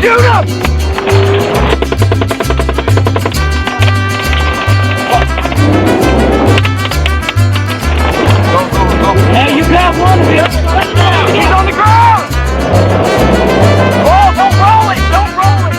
Shoot him! Hey, you got one, Bill. He's on the ground. Oh, don't roll it. Don't roll it.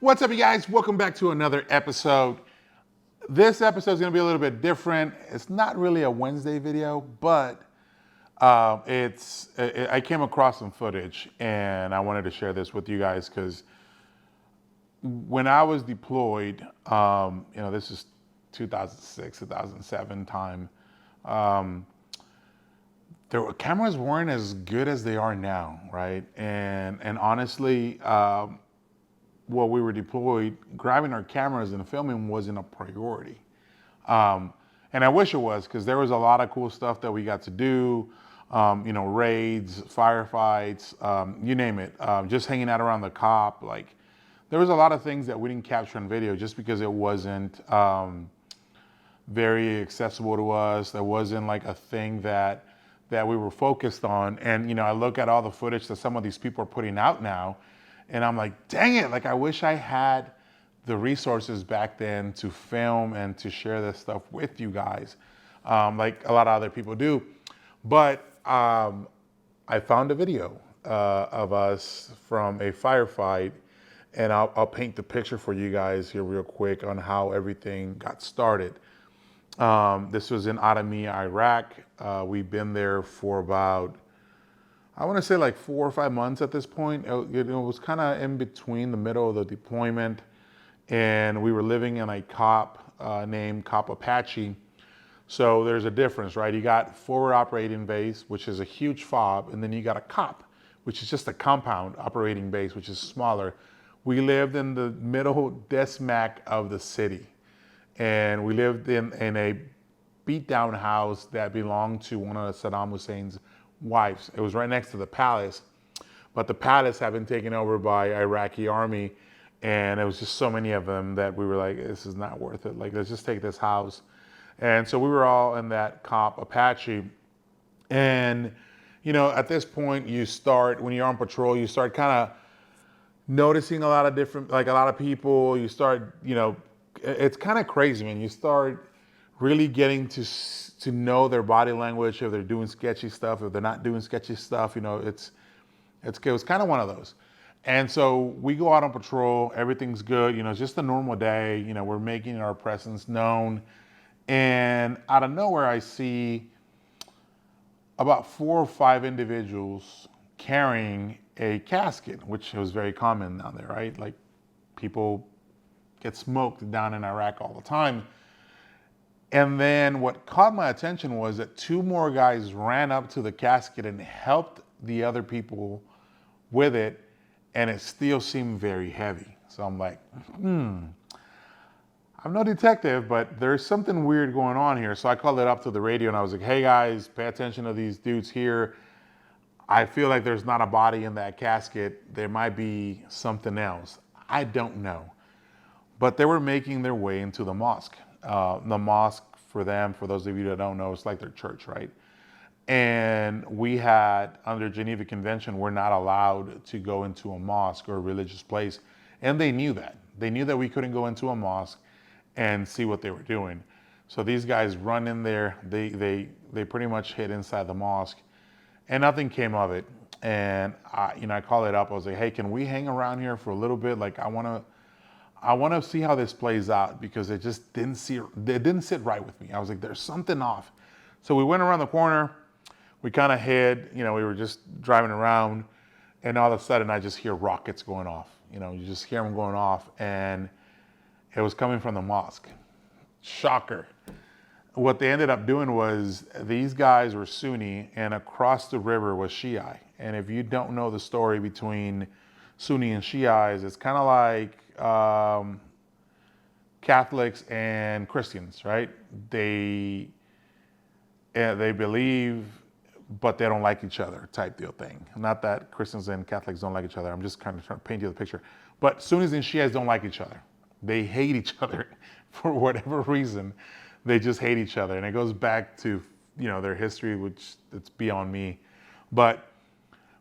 What's up, you guys? Welcome back to another episode. This episode is going to be a little bit different. It's not really a Wednesday video, but I came across some footage and I wanted to share this with you guys because when I was deployed, this is 2006, 2007 time. Cameras weren't as good as they are now, right? And honestly, while we were deployed, grabbing our cameras and filming wasn't a priority. And I wish it was, because there was a lot of cool stuff that we got to do. Raids, firefights, you name it. Just hanging out around the cop. Like, there was a lot of things that we didn't capture on video just because it wasn't very accessible to us. There wasn't like a thing that we were focused on. And I look at all the footage that some of these people are putting out now, and I'm like, dang it, like I wish I had the resources back then to film and to share this stuff with you guys, like a lot of other people do. But I found a video of us from a firefight, and I'll paint the picture for you guys here real quick on how everything got started. This was in Adamiyah, Iraq. We've been there for about, I want to say like 4 or 5 months at this point. It was kind of in between the middle of the deployment, and we were living in a COP named COP Apache. So there's a difference, right? You got forward operating base, which is a huge FOB, and then you got a COP, which is just a compound operating base, which is smaller. We lived in the middle dead smack of the city, and we lived in a beat down house that belonged to one of Saddam Hussein's wives. It was right next to the palace, but the palace had been taken over by Iraqi army, and it was just so many of them that we were like, this is not worth it. Like, let's just take this house. And so we were all in that COP Apache. And, at this point when you're on patrol, you start kind of noticing a lot of different, like a lot of people. You start, it's kind of crazy, man. You start really getting to know their body language, if they're doing sketchy stuff, if they're not doing sketchy stuff. It was kind of one of those. And so we go out on patrol, everything's good, it's just a normal day, we're making our presence known. And out of nowhere, I see about 4 or 5 individuals carrying a casket, which was very common down there, right? Like, people get smoked down in Iraq all the time. And then what caught my attention was that 2 more guys ran up to the casket and helped the other people with it, and it still seemed very heavy. So I'm like, I'm no detective, but there's something weird going on here. So I called it up to the radio, and I was like, hey guys, pay attention to these dudes here. I feel like there's not a body in that casket. There might be something else. I don't know. But they were making their way into the mosque. The mosque, for them, for those of you that don't know, it's like their church, right? And we had, under Geneva Convention, we're not allowed to go into a mosque or a religious place. And they knew that. They knew that we couldn't go into a mosque and see what they were doing. So these guys run in there. They pretty much hid inside the mosque, and nothing came of it. And I called it up. I was like, hey, can we hang around here for a little bit? Like, I want to see how this plays out, because it just didn't sit right with me. I was like, there's something off. So we went around the corner. We kind of hid. We were just driving around, and all of a sudden I just hear rockets going off. You just hear them going off, and it was coming from the mosque. Shocker. What they ended up doing was, these guys were Sunni, and across the river was Shiite. And if you don't know the story between Sunni and Shiites, it's kind of like Catholics and Christians, right? They believe, but they don't like each other, type deal thing. Not that Christians and Catholics don't like each other. I'm just kind of trying to paint you the picture. But Sunnis and Shiites don't like each other. They hate each other for whatever reason, they just hate each other. And it goes back to, their history, which it's beyond me. But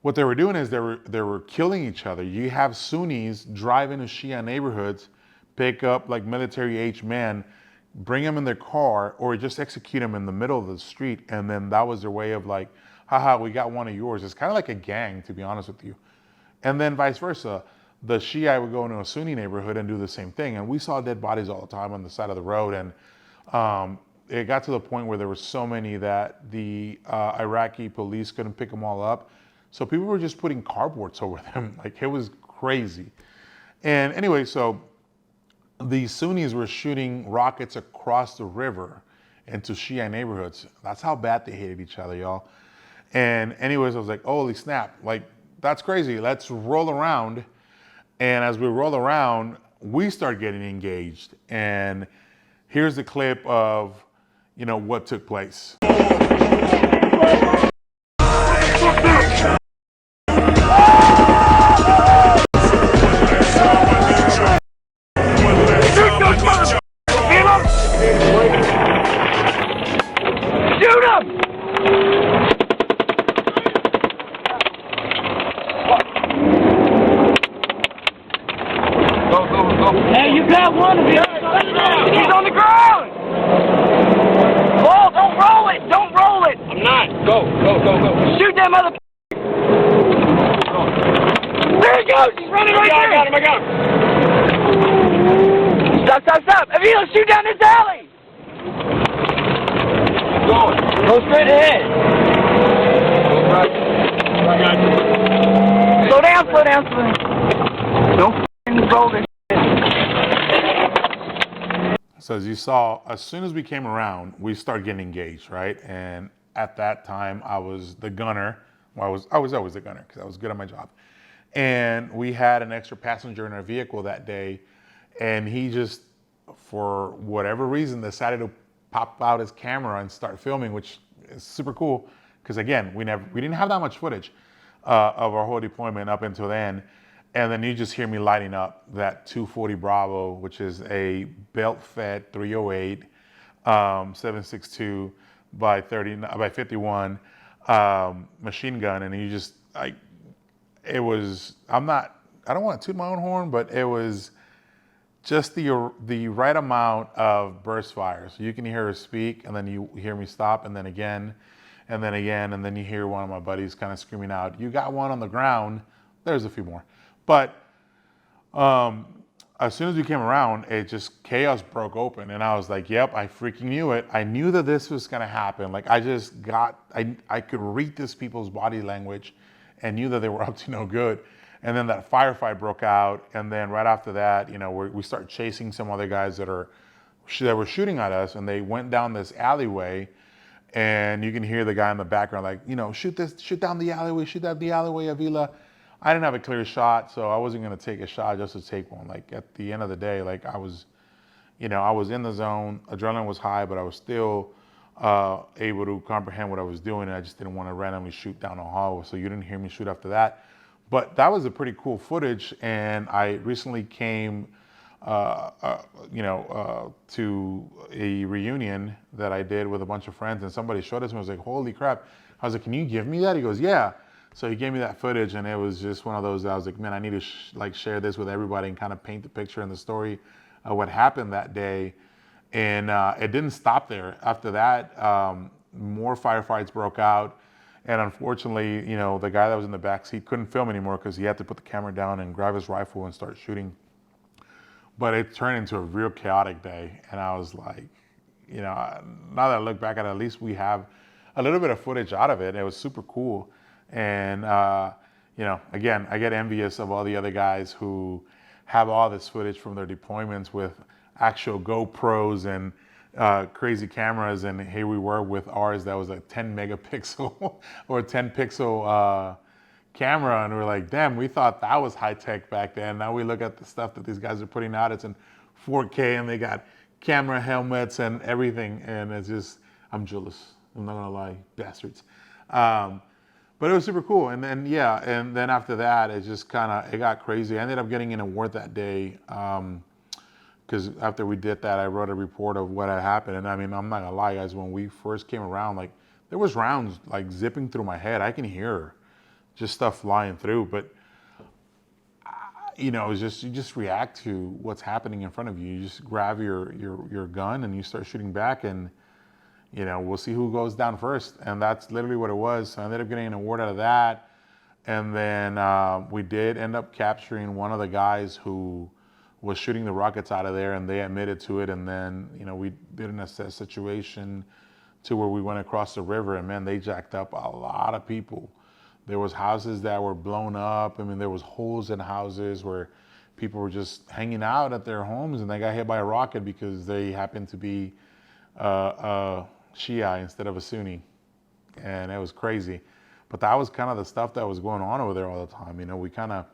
what they were doing is they were killing each other. You have Sunnis drive into Shia neighborhoods, pick up like military-aged men, bring them in their car, or just execute them in the middle of the street. And then that was their way of like, haha, we got one of yours. It's kind of like a gang, to be honest with you. And then vice versa. The Shiite would go into a Sunni neighborhood and do the same thing. And we saw dead bodies all the time on the side of the road. And it got to the point where there were so many that the Iraqi police couldn't pick them all up. So people were just putting cardboards over them. Like, it was crazy. And anyway, so the Sunnis were shooting rockets across the river into Shia neighborhoods. That's how bad they hated each other, y'all. And anyways, I was like, holy snap, like, that's crazy. Let's roll around. And as we roll around, we start getting engaged. And here's the clip of, what took place. Hey, you got one of you. He's on the ground. Oh, don't roll it. Don't roll it. I'm not. Go. Shoot that mother. There he goes. He's running right there. I got him. Stop. Avila, shoot down this alley. Go straight ahead. Slow down. Don't roll this. So as you saw, as soon as we came around, we started getting engaged, right? And at that time, I was the gunner. Well, I was always the gunner because I was good at my job. And we had an extra passenger in our vehicle that day, and he just, for whatever reason, decided to pop out his camera and start filming, which is super cool because again, we didn't have that much footage of our whole deployment up until then. And then you just hear me lighting up that 240 Bravo, which is a belt-fed 308, 7.62 by 51 machine gun, and you just like, it was. I don't want to toot my own horn, but it was just the right amount of burst fire. So you can hear her speak, and then you hear me stop, and then again, and then again, and then you hear one of my buddies kind of screaming out, "You got one on the ground." There's a few more. But as soon as we came around, it just chaos broke open. And I was like, yep, I freaking knew it. I knew that this was going to happen. Like, I could read this people's body language and knew that they were up to no good. And then that firefight broke out. And then right after that, we started chasing some other guys that were shooting at us. And they went down this alleyway. And you can hear the guy in the background like, shoot down the alleyway, Avila. I didn't have a clear shot, so I wasn't going to take a shot just to take one. Like, at the end of the day, like, I was in the zone. Adrenaline was high, but I was still able to comprehend what I was doing. And I just didn't want to randomly shoot down a hallway. So you didn't hear me shoot after that. But that was a pretty cool footage. And I recently came, to a reunion that I did with a bunch of friends. And somebody showed us and I was like, holy crap. I was like, can you give me that? He goes, yeah. So he gave me that footage, and it was just one of those that I was like, man, I need to share this with everybody and kind of paint the picture and the story of what happened that day. And it didn't stop there. After that, more firefights broke out. And unfortunately, the guy that was in the back seat couldn't film anymore because he had to put the camera down and grab his rifle and start shooting. But it turned into a real chaotic day. And I was like, now that I look back at least we have a little bit of footage out of it. It was super cool. And, again, I get envious of all the other guys who have all this footage from their deployments with actual GoPros and crazy cameras. And here we were with ours that was a 10 megapixel or 10 pixel camera. And we're like, damn, we thought that was high tech back then. Now we look at the stuff that these guys are putting out. It's in 4K and they got camera helmets and everything. And it's just, I'm jealous. I'm not going to lie, bastards. But it was super cool. And then, and then after that, it just it got crazy. I ended up getting an award that day because after we did that, I wrote a report of what had happened. And I mean, I'm not gonna lie, guys, when we first came around, like there was rounds like zipping through my head. I can hear just stuff flying through, but you know, it's just, you just react to what's happening in front of you. You just grab your gun and you start shooting back, and you know, we'll see who goes down first. And that's literally what it was. So I ended up getting an award out of that. And then we did end up capturing one of the guys who was shooting the rockets out of there, and they admitted to it. And then, you know, we did an assess situation to where we went across the river, and man, they jacked up a lot of people. There was houses that were blown up. I mean, there was holes in houses where people were just hanging out at their homes, and they got hit by a rocket because they happened to be Shia instead of a Sunni. And it was crazy. But that was kind of the stuff that was going on over there all the time. You know, we kind of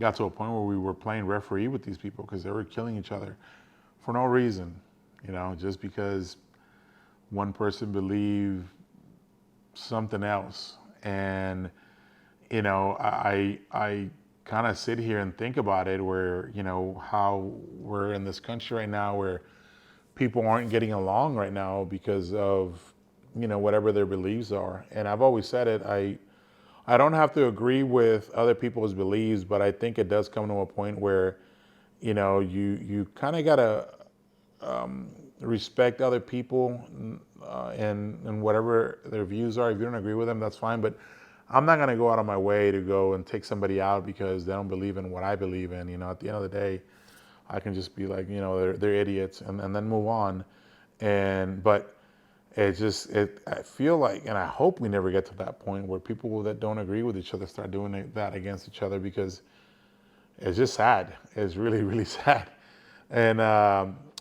got to a point where we were playing referee with these people because they were killing each other for no reason, you know, just because one person believed something else. And you know, I kind of sit here and think about it, where, you know, how we're in this country right now where people aren't getting along right now because of, you know, whatever their beliefs are. And I've always said it, I don't have to agree with other people's beliefs, but I think it does come to a point where, you know, you kind of got to respect other people and whatever their views are. If you don't agree with them, that's fine. But I'm not going to go out of my way to go and take somebody out because they don't believe in what I believe in. You know, at the end of the day, I can just be like, you know, they're idiots, and then move on. But it just, I feel like, and I hope we never get to that point where people that don't agree with each other start doing that against each other, because it's just sad. It's really, really sad. And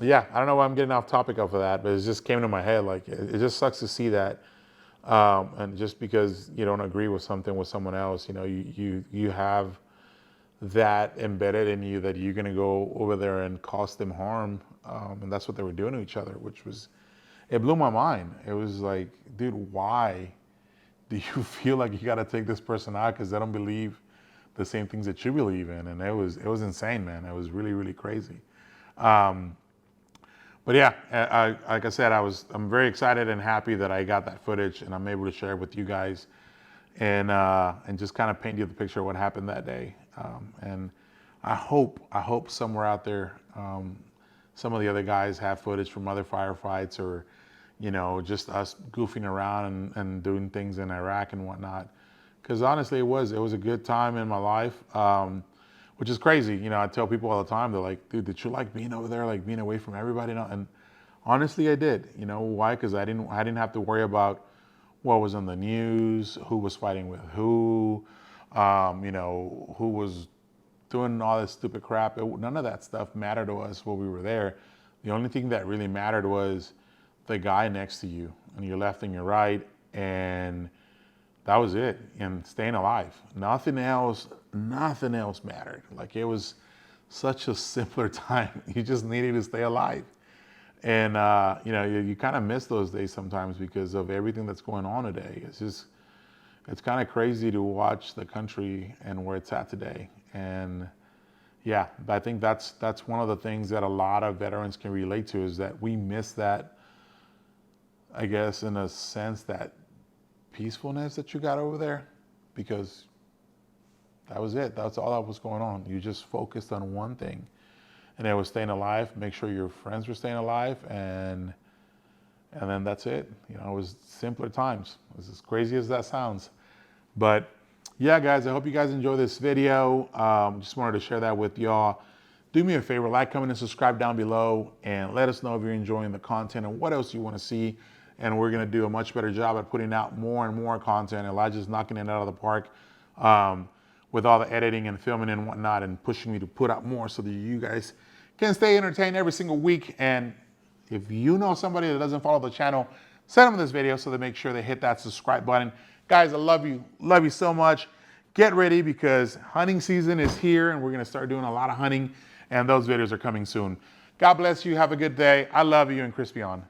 yeah, I don't know why I'm getting off topic off of that, but it just came to my head. Like, it just sucks to see that. And just because you don't agree with something with someone else, you know, you have that embedded in you that you're going to go over there and cause them harm. And that's what they were doing to each other, which was, it blew my mind. It was like, dude, why do you feel like you got to take this person out because they don't believe the same things that you believe in? And it was insane, man. It was really, really crazy. But yeah, like I said, I'm very excited and happy that I got that footage and I'm able to share it with you guys, and just kind of paint you the picture of what happened that day. And I hope somewhere out there, some of the other guys have footage from other firefights, or, you know, just us goofing around and doing things in Iraq and whatnot. Because honestly, it was a good time in my life. Which is crazy. You know, I tell people all the time, they're like, dude, did you like being over there, like being away from everybody? And honestly, I did. You know why? Because I didn't have to worry about what was on the news, who was fighting with who, you know, who was doing all this stupid crap. None of that stuff mattered to us while we were there. The only thing that really mattered was the guy next to you, on your left and your right, and that was it. And staying alive. Nothing else mattered. Like, it was such a simpler time. You just needed to stay alive. And you know, you kind of miss those days sometimes because of everything that's going on today. It's kind of crazy to watch the country and where it's at today. And yeah, I think that's one of the things that a lot of veterans can relate to, is that we miss that, I guess, in a sense, that peacefulness that you got over there, because that was it. That's all that was going on. You just focused on one thing, and it was staying alive, make sure your friends were staying alive, and then that's it. You know, it was simpler times. It was as crazy as that sounds. But yeah, guys, I hope you guys enjoy this video. Just wanted to share that with y'all. Do me a favor, like, comment, and subscribe down below, and let us know if you're enjoying the content and what else you want to see. And we're going to do a much better job at putting out more and more content. Elijah's knocking it out of the park with all the editing and filming and whatnot, and pushing me to put out more so that you guys can stay entertained every single week. And if you know somebody that doesn't follow the channel, send them this video so they make sure they hit that subscribe button. Guys, I love you. Love you so much. Get ready, because hunting season is here, and we're going to start doing a lot of hunting, and those videos are coming soon. God bless you. Have a good day. I love you, and crispy on.